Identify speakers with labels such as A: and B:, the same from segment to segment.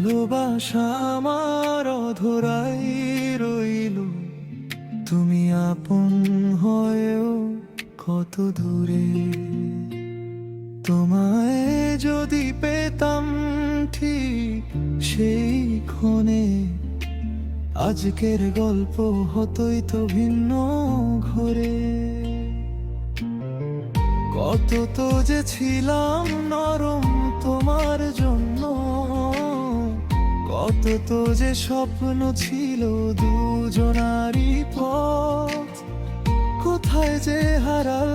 A: ভালোবাসা আমার অধরাই রইল, তুমি আপন হয়েও কত দূরে। তোমায় যদি পেতাম ঠিক সেই ক্ষণে, আজকের গল্প হতোই তো ভিন্ন ঘরে। কত তো যে ছিলাম নরম তোমার জন্য, কত তো যে স্বপ্ন ছিল দুজনারই পথ। কোথায় যে হারাল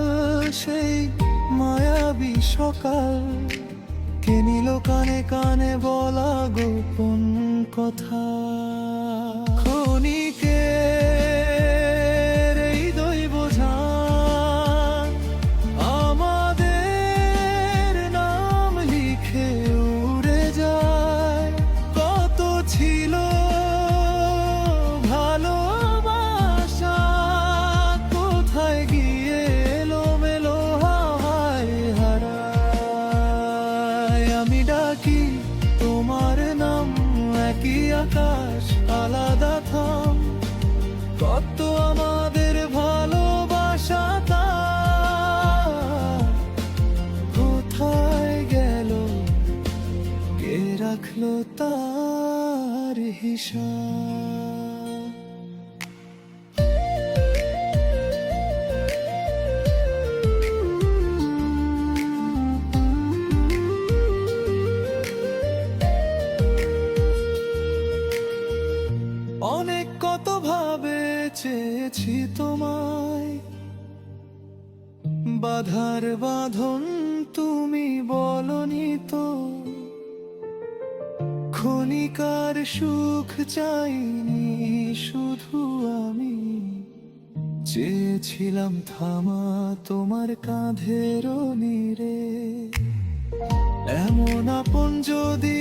A: সেই মায়াবী সকাল, কে নিল কানে কানে বলা গোপন কথা। ক্ষণিকের এই দৈব ঝাঁক আমাদের নাম লিখে উড়ে যায়। কত ছিল ভালোবাসা, কোথায় গিয়ে এলোমেলো হাওয়ায় হারায়। আমি ডাকি তোমার নাম, একই আকাশ আলাদা থাম। কত আমাদের ভালোবাসা তা কোথায় গেল, কে রাখলো তার হিসাব। অনেক কত ভাবে চেয়েছি তোমায়, বাধার বাঁধন তুমি বলনি তো। ক্ষণিকার সুখ চাইনি শুধু আমি, চেয়েছিলাম থামা তোমার কাঁধের নীড়ে। এমন আপন যদি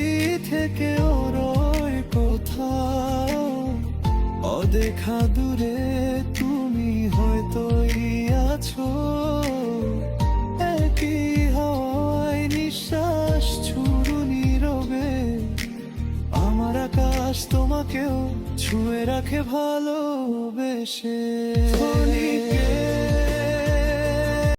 A: থেকেও রয় কোথাও, অদেখা দূরে তুমি হয়তোই আছো। একই হয় নিঃশ্বাস ছুড়ু নীরবে, আমার আকাশ তোমাকেও ছুঁয়ে রাখে ভালোবেসে।